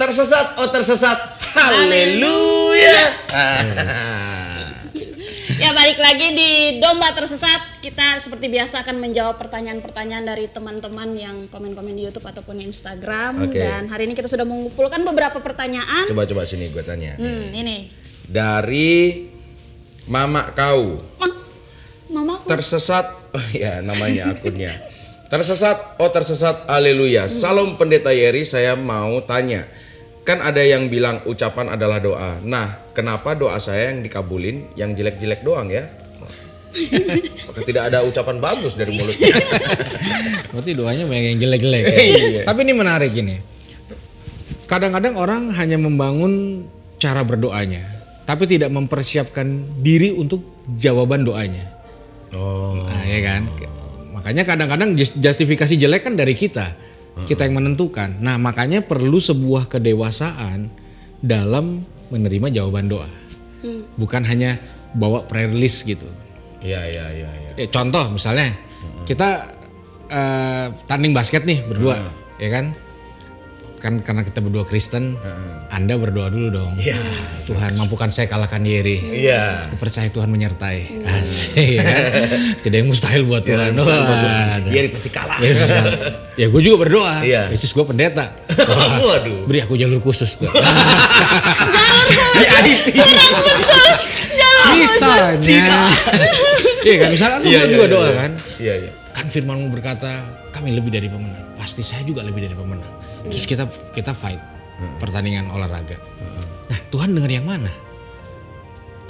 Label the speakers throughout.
Speaker 1: Tersesat, oh tersesat. Haleluya.
Speaker 2: Ya, balik lagi di Domba Tersesat. Kita seperti biasa akan menjawab pertanyaan-pertanyaan dari teman-teman yang komen-komen di YouTube ataupun Instagram.
Speaker 1: Oke.
Speaker 2: Dan hari ini kita sudah mengumpulkan beberapa pertanyaan.
Speaker 1: Coba sini gue tanya.
Speaker 2: Ini.
Speaker 1: Dari Mama Kau.
Speaker 2: Mama aku.
Speaker 1: Tersesat, oh ya namanya akunnya. Tersesat, oh tersesat, haleluya. Salam Pendeta Yeri, saya mau tanya. Kan ada yang bilang ucapan adalah doa. Nah, kenapa doa saya yang dikabulin, yang jelek-jelek doang ya? Maka tidak ada ucapan bagus dari mulutnya.
Speaker 3: Berarti doanya banyak yang jelek-jelek.
Speaker 1: Iya.
Speaker 3: Tapi ini menarik ini. Kadang-kadang orang hanya membangun cara berdoanya, tapi tidak mempersiapkan diri untuk jawaban doanya.
Speaker 1: Oh.
Speaker 3: Nah, ya kan? Makanya kadang-kadang justifikasi jelek kan dari kita. Kita yang menentukan. Nah, makanya perlu sebuah kedewasaan dalam menerima jawaban doa. Bukan hanya bawa prayer list gitu.
Speaker 1: Iya.
Speaker 3: Contoh misalnya kita tanding basket nih berdua, ya kan? Kan karena kita berdua Kristen, Anda berdoa dulu dong.
Speaker 1: Iya.
Speaker 3: Tuhan mampukan saya kalahkan Yeri.
Speaker 1: Iya.
Speaker 3: Aku percaya Tuhan menyertai. Asik, ya kan? Tidak yang mustahil buat Tuhan.
Speaker 1: Yeri pasti kalah.
Speaker 3: Ya gue juga berdoa.
Speaker 1: Iya.
Speaker 3: Yesus gue pendeta.
Speaker 1: Waduh.
Speaker 3: Beri aku jalur khusus tuh. Misalnya. Iya kan, misalnya aku juga doa kan.
Speaker 1: Iya.
Speaker 3: Kan firman-Mu berkata, kami lebih dari pemenang. Pasti saya juga lebih dari pemenang. Terus kita fight pertandingan olahraga. Nah, Tuhan dengar yang mana?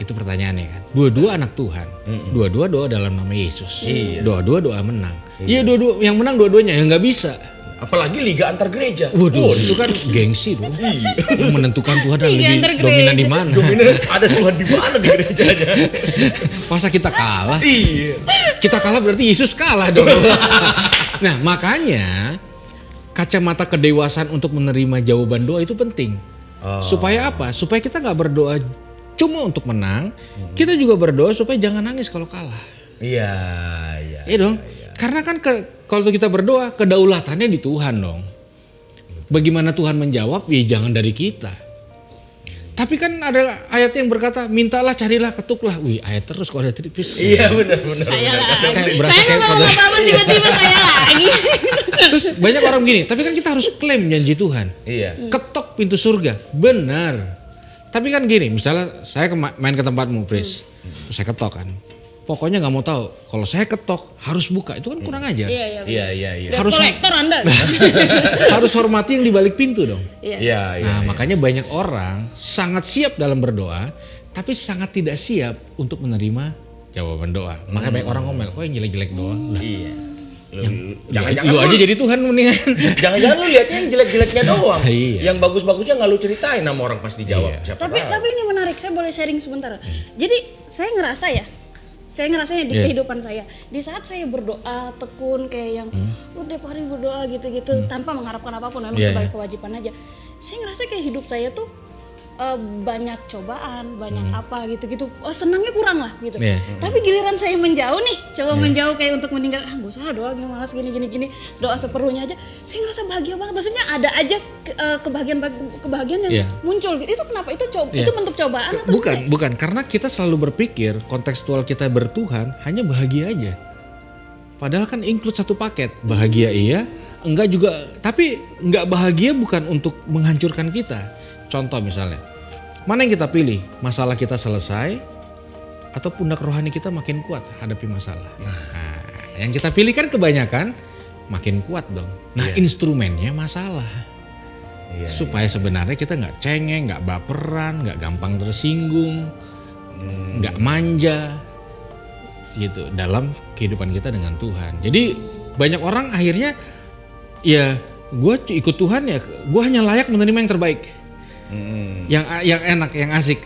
Speaker 3: Itu pertanyaannya kan. Dua-dua anak Tuhan. Dua-dua doa dalam nama Yesus.
Speaker 1: Iya.
Speaker 3: Dua-dua doa menang. Iya, dua-dua yang menang dua-duanya ya nggak bisa.
Speaker 1: Apalagi liga antar gereja.
Speaker 3: Waduh, itu kan gengsi dong.
Speaker 1: Iya.
Speaker 3: Menentukan Tuhan yang
Speaker 2: Liga
Speaker 3: lebih
Speaker 2: antar gereja.
Speaker 3: dominan di mana.
Speaker 1: Dominan ada Tuhan di mana di gerejanya?
Speaker 3: Masa kita kalah?
Speaker 1: Iya.
Speaker 3: Kita kalah berarti Yesus kalah dong. Nah, makanya kacamata kedewasaan untuk menerima jawaban doa itu penting. Supaya apa? Supaya kita nggak berdoa cuma untuk menang, kita juga berdoa supaya jangan nangis kalau kalah.
Speaker 1: Iya.
Speaker 3: Iya dong. Karena kan kalau kita berdoa, kedaulatannya di Tuhan dong. Bagaimana Tuhan menjawab? Ya jangan dari kita. Tapi kan ada ayat yang berkata, mintalah, carilah, ketuklah. Wih, ayat terus kalau ada tipis.
Speaker 1: Iya benar.
Speaker 2: Saya lagi.
Speaker 3: Kayak berasa
Speaker 2: Saya
Speaker 3: kayak
Speaker 2: nggak mau
Speaker 3: pada-
Speaker 2: apa-apa tiba-tiba saya lagi.
Speaker 3: Terus banyak orang begini, tapi kan kita harus klaim janji Tuhan.
Speaker 1: Iya.
Speaker 3: Ketok pintu surga, benar. Tapi kan gini, misalnya saya main ke tempatmu, Pris. Terus saya ketok kan. Pokoknya nggak mau tahu. Kalau saya ketok harus buka, itu kan kurang aja.
Speaker 2: Iya.
Speaker 1: Iya.
Speaker 2: Harus kolektor Anda.
Speaker 3: Harus hormati yang di balik pintu dong.
Speaker 2: Iya.
Speaker 1: Iya.
Speaker 3: Nah, makanya banyak orang sangat siap dalam berdoa, tapi sangat tidak siap untuk menerima jawaban doa. Makanya banyak orang ngomel, kok yang jelek-jelek doang. Lah,
Speaker 1: Iya.
Speaker 3: lu aja jadi Tuhan mendingan.
Speaker 1: Jangan-jangan lu lihatnya yang jelek-jeleknya doang.
Speaker 3: Iya.
Speaker 1: Yang bagus-bagusnya nggak lu ceritain sama orang pas dijawab.
Speaker 3: Iya.
Speaker 1: Siapa
Speaker 2: Tapi
Speaker 1: tahu.
Speaker 2: ini menarik, saya boleh sharing sebentar. Jadi saya ngerasanya di kehidupan saya, di saat saya berdoa tekun kayak yang tiap hari berdoa gitu-gitu tanpa mengharapkan apapun, memang sebagai kewajiban aja. Saya ngerasa kayak hidup saya tuh banyak cobaan, banyak apa gitu-gitu. Senangnya kurang lah gitu. Tapi giliran saya menjauh nih, menjauh kayak untuk meninggal, gak usah doa, malas gini, doa seperlunya aja. Saya ngerasa bahagia banget. Maksudnya ada aja kebahagiaan yang muncul. Itu kenapa? Itu itu bentuk cobaan atau
Speaker 3: Bukan, karena kita selalu berpikir kontekstual kita bertuhan hanya bahagia aja. Padahal kan include satu paket. Bahagia iya, enggak juga. Tapi enggak bahagia bukan untuk menghancurkan kita. Contoh misalnya, mana yang kita pilih? Masalah kita selesai atau pundak rohani kita makin kuat hadapi masalah? Nah, yang kita pilih kan kebanyakan makin kuat dong. Nah, instrumennya masalah. Supaya sebenarnya kita nggak cengeng, nggak baperan, nggak gampang tersinggung, nggak manja, gitu dalam kehidupan kita dengan Tuhan. Jadi banyak orang akhirnya ya gue ikut Tuhan ya, gue hanya layak menerima yang terbaik. Yang enak, yang asik.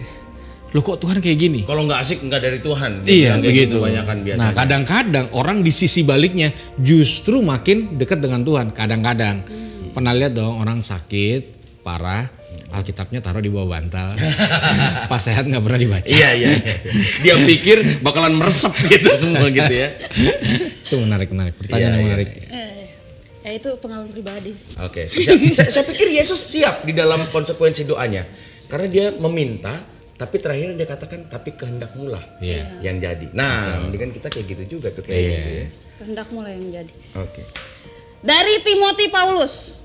Speaker 3: Loh kok Tuhan kayak gini?
Speaker 1: Kalau nggak asik nggak dari Tuhan.
Speaker 3: Iya begitu.
Speaker 1: Kebanyakan biasanya.
Speaker 3: Nah kadang-kadang orang di sisi baliknya justru makin dekat dengan Tuhan. Kadang-kadang pernah lihat dong orang sakit parah, Alkitabnya taruh di bawah bantal. Pas sehat nggak pernah dibaca.
Speaker 1: Iya. Dia pikir bakalan meresep gitu semua gitu ya.
Speaker 3: Itu menarik. Pertanyaan yang menarik.
Speaker 2: Ya itu pengalaman pribadi sih.
Speaker 1: Oke. Saya pikir Yesus siap di dalam konsekuensi doanya. Karena dia meminta, tapi terakhir dia katakan tapi kehendakmu lah yang jadi. Nah, mendingan kita kayak gitu juga tuh kayak gitu ya.
Speaker 2: Kehendakmu lah yang jadi.
Speaker 1: Oke.
Speaker 2: Dari Timothy Paulus.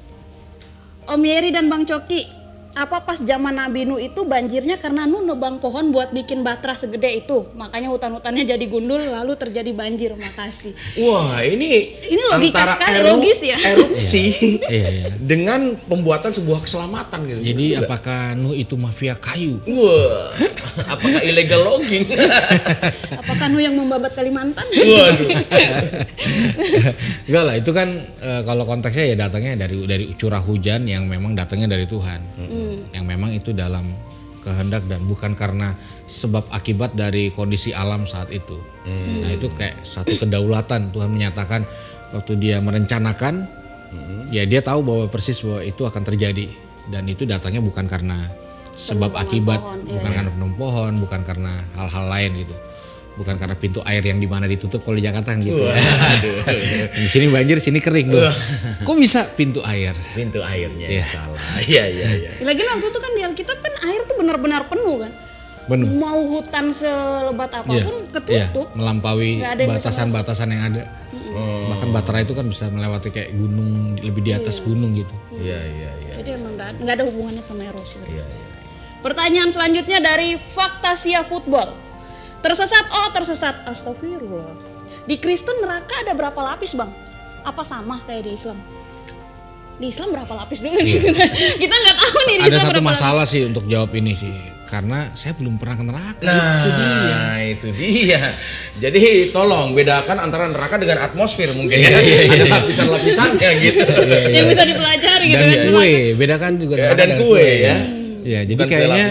Speaker 2: Om Yeri dan Bang Coki, apa pas zaman Nabi Nuh itu banjirnya karena Nuh nebang pohon buat bikin batra segede itu, makanya hutan-hutannya jadi gundul lalu terjadi banjir. Makasih.
Speaker 1: Wah, ini
Speaker 2: logika
Speaker 1: antara
Speaker 2: sekali, logis ya.
Speaker 1: Erupsi dengan pembuatan sebuah keselamatan gitu.
Speaker 3: Jadi apakah Nuh itu mafia kayu?
Speaker 1: Wah, apakah illegal logging?
Speaker 2: Apakah Nuh yang membabat Kalimantan?
Speaker 1: Waduh.
Speaker 3: Enggak lah, itu kan kalau konteksnya ya datangnya dari curah hujan yang memang datangnya dari Tuhan. Yang memang itu dalam kehendak dan bukan karena sebab akibat dari kondisi alam saat itu. Nah, itu kayak satu kedaulatan Tuhan menyatakan waktu dia merencanakan, ya dia tahu bahwa persis bahwa itu akan terjadi dan itu datangnya bukan karena sebab akibat, bukan karena penum pohon, bukan karena hal-hal lain gitu. Bukan karena pintu air yang di mana ditutup kalau di Jakarta kan gitu. Di sini banjir, sini kering loh. Kok bisa pintu air?
Speaker 1: Pintu airnya salah. Iya.
Speaker 2: Lagi waktu itu kan di Alkitab kan air tuh benar-benar penuh kan.
Speaker 3: Penuh.
Speaker 2: Mau hutan selebat apapun ketutup.
Speaker 3: Melampaui
Speaker 2: yang
Speaker 3: batasan-batasan yang ada. Bahkan Batra itu kan bisa melewati kayak gunung, lebih di atas gunung gitu.
Speaker 1: Iya.
Speaker 2: Jadi emang nggak ada hubungannya sama erosi. Iya. Pertanyaan selanjutnya dari Faktasia Football. Tersesat, astagfirullah. Di Kristen neraka ada berapa lapis, Bang? Apa sama kayak di Islam? Di Islam berapa lapis dulu nih? Kita nggak tahu nih di
Speaker 3: Ada
Speaker 2: Islam
Speaker 3: satu
Speaker 2: berapa
Speaker 3: masalah sih untuk jawab ini sih. Karena saya belum pernah ke neraka.
Speaker 1: Nah, itu dia. Jadi tolong bedakan antara neraka dengan atmosfer mungkin ya. Ada lapisan-lapisannya gitu.
Speaker 2: Yang bisa dipelajari gitu.
Speaker 3: Dan kue, bedakan juga neraka
Speaker 1: dan kue ya.
Speaker 3: Ya, jadi kayaknya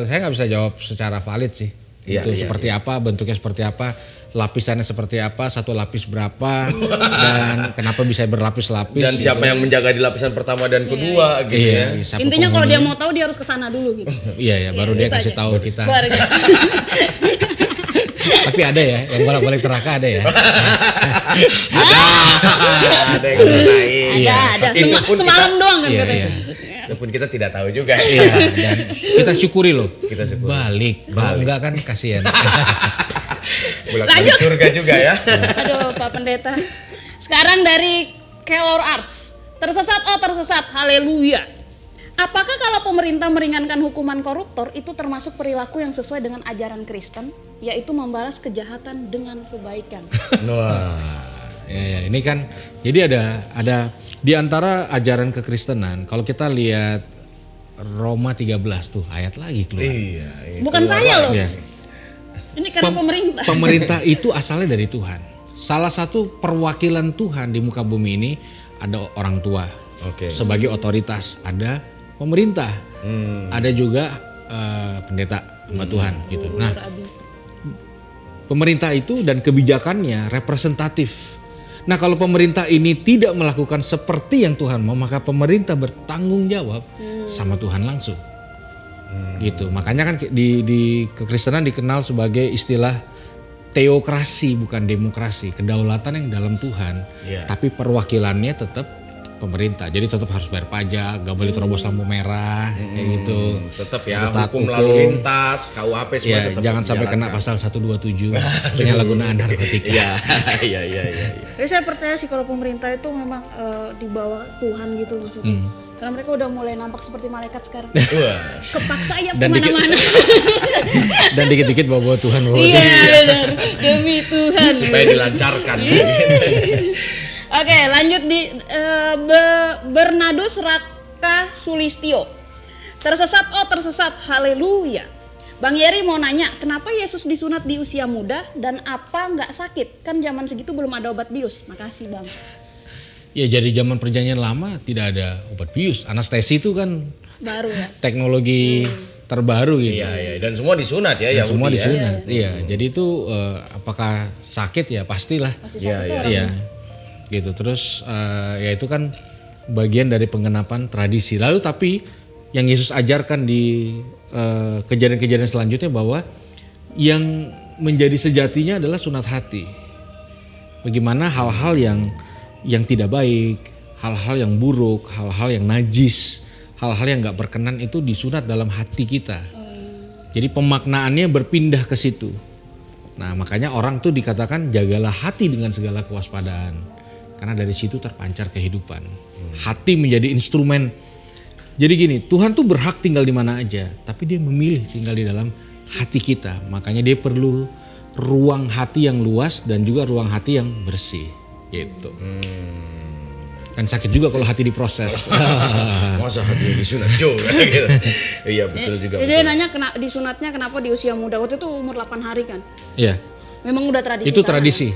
Speaker 3: saya nggak bisa jawab secara valid sih. Itu seperti apa, bentuknya seperti apa, lapisannya seperti apa, satu lapis berapa, dan kenapa bisa berlapis-lapis.
Speaker 1: Dan siapa yang menjaga di lapisan pertama dan kedua gitu ya.
Speaker 2: Intinya kalau dia mau tahu dia harus kesana dulu gitu.
Speaker 3: Iya, baru dia kasih tahu kita. Tapi ada ya, yang bolak-balik neraka ada ya.
Speaker 1: Ada yang naik.
Speaker 2: Ada. Semalam doang kan katanya.
Speaker 1: Walaupun kita tidak tahu juga.
Speaker 3: Iya, dan kita syukuri loh.
Speaker 1: Kita syukuri.
Speaker 3: Balik. Enggak kan kasihan.
Speaker 1: Lanjut surga juga ya.
Speaker 2: Aduh, Pak Pendeta. Sekarang dari Kelor Ars. Tersesat, haleluya. Apakah kalau pemerintah meringankan hukuman koruptor itu termasuk perilaku yang sesuai dengan ajaran Kristen, yaitu membalas kejahatan dengan kebaikan?
Speaker 3: Wah. Ya, ini kan jadi ada di antara ajaran kekristenan, kalau kita lihat Roma 13 tuh ayat lagi keluar.
Speaker 1: Iya.
Speaker 2: Bukan saya loh. Ya. Ini karena pemerintah.
Speaker 3: Pemerintah itu asalnya dari Tuhan. Salah satu perwakilan Tuhan di muka bumi ini ada orang tua. Sebagai otoritas, ada pemerintah. Ada juga pendeta hamba Tuhan gitu. Nah, pemerintah itu dan kebijakannya representatif. Nah, kalau pemerintah ini tidak melakukan seperti yang Tuhan mau, maka pemerintah bertanggung jawab sama Tuhan langsung. Gitu. Makanya kan di kekristenan dikenal sebagai istilah teokrasi, bukan demokrasi, kedaulatan yang dalam Tuhan. Tapi perwakilannya tetap pemerintah. Jadi tetap harus bayar pajak, gak boleh terobos lampu merah, kayak gitu.
Speaker 1: Tetap ya, hukum lalu lintas, KUHP semua tetap.
Speaker 3: Jangan sampai kena pasal 127 penyalahgunaan narkotika.
Speaker 1: Iya.
Speaker 2: Jadi saya percaya sih kalau pemerintah itu memang di bawah Tuhan gitu maksudnya. Karena mereka udah mulai nampak seperti malaikat sekarang. Kepaksa ya kemana-mana.
Speaker 3: Dan dikit-dikit bawa Tuhan.
Speaker 2: Iya benar, demi Tuhan.
Speaker 1: Supaya dilancarkan.
Speaker 2: Oke, lanjut di Bernardus Raka Sulistio. Tersesat, haleluya. Bang Yeri mau nanya, kenapa Yesus disunat di usia muda dan apa nggak sakit? Kan zaman segitu belum ada obat bius. Makasih Bang.
Speaker 3: Ya, jadi zaman perjanjian lama tidak ada obat bius. Anestesi itu kan
Speaker 2: baru ya.
Speaker 3: Teknologi terbaru gitu.
Speaker 1: Iya. Dan semua disunat ya.
Speaker 3: Dan semua disunat. Iya. Jadi itu apakah sakit ya pastilah. Iya. Gitu. Terus ya itu kan bagian dari pengenapan tradisi. Lalu tapi yang Yesus ajarkan di kejadian-kejadian selanjutnya bahwa yang menjadi sejatinya adalah sunat hati. Bagaimana hal-hal yang tidak baik, hal-hal yang buruk, hal-hal yang najis, hal-hal yang nggak berkenan itu disunat dalam hati kita. Jadi pemaknaannya berpindah ke situ. Nah makanya orang tuh dikatakan jagalah hati dengan segala kewaspadaan. Karena dari situ terpancar kehidupan. Hati menjadi instrumen. Jadi gini, Tuhan tuh berhak tinggal di mana aja. Tapi dia memilih tinggal di dalam hati kita. Makanya dia perlu ruang hati yang luas dan juga ruang hati yang bersih. Gitu. Kan sakit juga kalau hati diproses.
Speaker 1: Masa hati disunat juga gitu. Iya betul juga.
Speaker 2: Dia nanya disunatnya kenapa di usia muda. Waktu itu umur 8 hari kan?
Speaker 3: Iya.
Speaker 2: Memang udah tradisi.
Speaker 3: Itu
Speaker 2: sana,
Speaker 3: tradisi.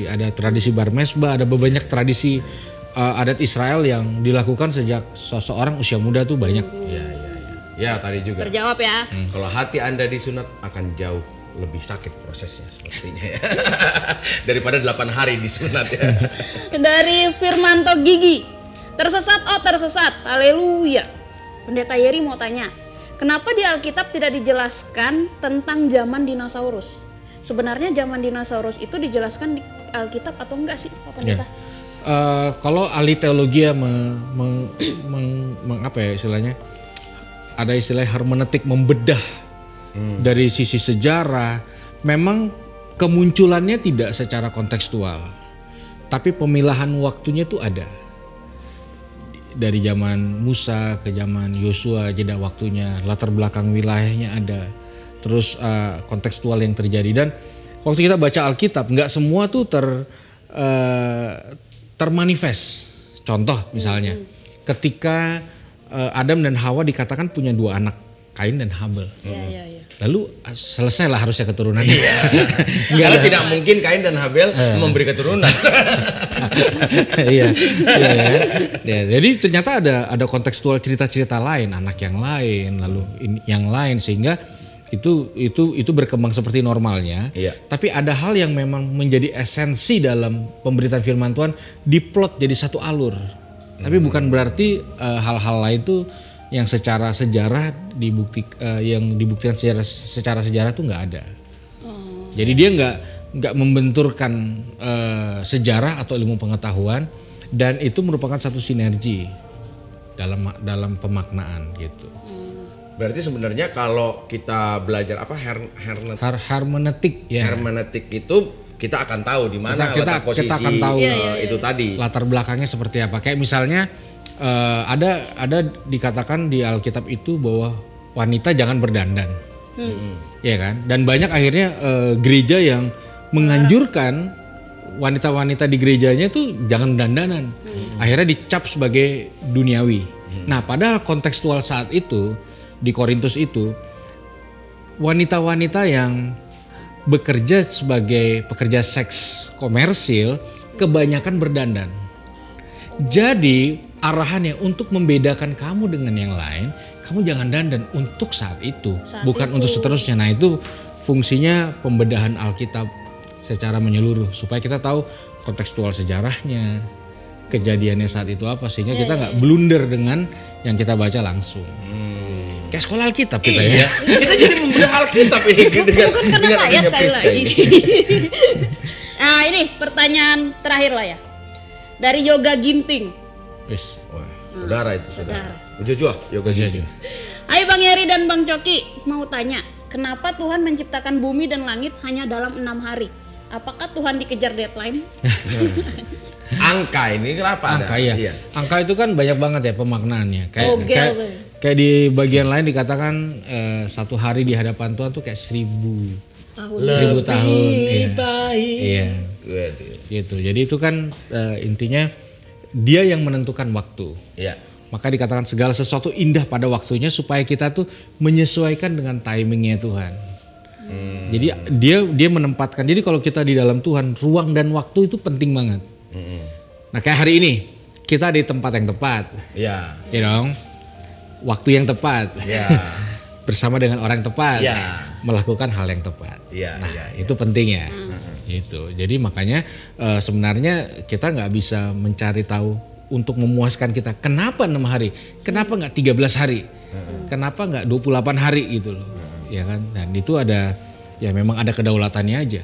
Speaker 1: Ya?
Speaker 3: Ada tradisi bar mesbah, ada banyak tradisi adat Israel yang dilakukan sejak seseorang usia muda tuh banyak.
Speaker 1: Iya. Ya tadi juga.
Speaker 2: Terjawab ya.
Speaker 1: Kalau hati Anda disunat akan jauh lebih sakit prosesnya sepertinya ya. Daripada 8 hari disunat ya.
Speaker 2: Dari Firmanto Gigi. Tersesat. Haleluya. Pendeta Yeri mau tanya, kenapa di Alkitab tidak dijelaskan tentang zaman dinosaurus? Sebenarnya zaman dinosaurus itu dijelaskan di Alkitab atau enggak sih Pak Pendeta?
Speaker 3: Kalau ahli teologi ya apa ya istilahnya? Ada istilah hermeneutik, membedah dari sisi sejarah. Memang kemunculannya tidak secara kontekstual, tapi pemilahan waktunya tuh ada. Dari zaman Musa ke zaman Yosua, jeda waktunya, latar belakang wilayahnya ada, terus kontekstual yang terjadi. Dan waktu kita baca Alkitab, nggak semua tuh termanifest. Contoh misalnya, ketika Adam dan Hawa dikatakan punya 2 anak, Kain dan Habel. Lalu selesailah harusnya keturunannya.
Speaker 1: Karena tidak mungkin Kain dan Habel memberi keturunan.
Speaker 3: Iya. Jadi ternyata ada kontekstual cerita-cerita lain, anak yang lain, lalu yang lain, sehingga itu berkembang seperti normalnya.
Speaker 1: Iya.
Speaker 3: Tapi ada hal yang memang menjadi esensi dalam pemberitaan firman Tuhan, diplot jadi satu alur. Tapi bukan berarti hal-hal lain tuh yang secara sejarah yang dibuktikan secara sejarah tuh nggak ada. Jadi dia nggak membenturkan sejarah atau ilmu pengetahuan, dan itu merupakan satu sinergi dalam pemaknaan gitu.
Speaker 1: Berarti sebenarnya kalau kita belajar apa
Speaker 3: hermeneutik ya.
Speaker 1: Hermeneutik itu kita akan tahu di mana letak posisi
Speaker 3: kita akan tahu
Speaker 1: itu tadi.
Speaker 3: Latar belakangnya seperti apa. Kayak misalnya ada dikatakan di Alkitab itu bahwa wanita jangan berdandan. Ya kan? Dan banyak akhirnya gereja yang menganjurkan wanita-wanita di gerejanya tuh jangan dandanan. Akhirnya dicap sebagai duniawi. Nah, padahal kontekstual saat itu di Korintus itu wanita-wanita yang bekerja sebagai pekerja seks komersil kebanyakan berdandan. Jadi arahannya untuk membedakan kamu dengan yang lain, kamu jangan dandan untuk saat itu, bukan untuk seterusnya. Nah, itu fungsinya pembedahan Alkitab secara menyeluruh supaya kita tahu kontekstual sejarahnya, kejadiannya saat itu apa, sehingga kita nggak blunder dengan yang kita baca langsung. Kayak sekolah Alkitab kita ya.
Speaker 1: Kita jadi membedah Alkitab ini.
Speaker 2: Bukan karena saya sekali lagi. Nah, ini pertanyaan terakhir lah ya. Dari Yoga Ginting.
Speaker 1: Wah, saudara itu saudara. Ujujua, Yoga Ginting.
Speaker 2: Hai Bang Yeri dan Bang Coki, mau tanya, kenapa Tuhan menciptakan bumi dan langit hanya dalam 6 hari? Apakah Tuhan dikejar deadline?
Speaker 1: Angka ini kenapa
Speaker 3: angka
Speaker 1: ada?
Speaker 3: ya.
Speaker 1: Iya.
Speaker 3: Angka itu kan banyak banget ya pemaknaannya. Kayak di bagian lain dikatakan 1 hari di hadapan Tuhan tuh kayak 1000 tahun. Iya. Gitu. Jadi itu kan intinya dia yang menentukan waktu.
Speaker 1: Iya.
Speaker 3: Maka dikatakan segala sesuatu indah pada waktunya supaya kita tuh menyesuaikan dengan timingnya Tuhan. Jadi dia menempatkan. Jadi kalau kita di dalam Tuhan, ruang dan waktu itu penting banget. Nah, kayak hari ini kita di tempat yang tepat.
Speaker 1: Iya.
Speaker 3: Ya dong. Waktu yang tepat.
Speaker 1: Iya.
Speaker 3: Bersama dengan orang yang tepat.
Speaker 1: Iya.
Speaker 3: Melakukan hal yang tepat.
Speaker 1: Iya.
Speaker 3: Nah, itu penting ya. Gitu. Jadi makanya sebenarnya kita nggak bisa mencari tahu untuk memuaskan kita. Kenapa 6 hari? Kenapa nggak 13 hari? Kenapa nggak 28 hari gitu loh? Ya kan? Dan itu ada, ya memang ada kedaulatannya aja.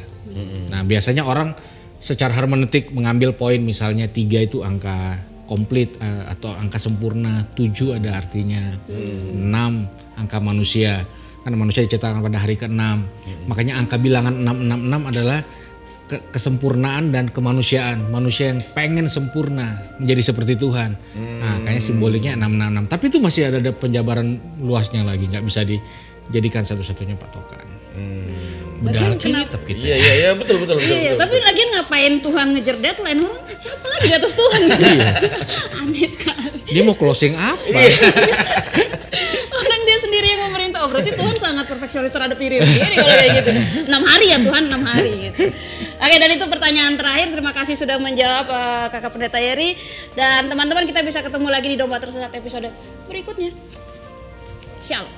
Speaker 3: Nah, biasanya orang secara hermeneutik mengambil poin misalnya 3 itu angka komplit atau angka sempurna. 7 ada artinya. 6 angka manusia. Karena manusia diciptakan pada hari ke-6. Makanya angka bilangan 666 adalah kesempurnaan dan kemanusiaan. Manusia yang pengen sempurna menjadi seperti Tuhan. Nah, kayaknya simboliknya 666. Tapi itu masih ada penjabaran luasnya lagi, nggak bisa dijadikan satu-satunya patokan. Beda kitab kita.
Speaker 1: Iya, betul.
Speaker 2: Iya, tapi lagian ngapain Tuhan ngejar deadline? Orang siapa lagi di atas Tuhan? Aneh sekali.
Speaker 3: Dia mau closing apa?
Speaker 2: Orang dia sendiri yang memerintah. Oh, berarti Tuhan sangat perfeksionis terhadap diri sendiri kalau kayak gitu. 6 hari ya Tuhan, 6 hari gitu. Oke, dan itu pertanyaan terakhir. Terima kasih sudah menjawab Kakak Pendeta Yeri. Dan teman-teman, kita bisa ketemu lagi di Domba Tersesat episode berikutnya. Shalom.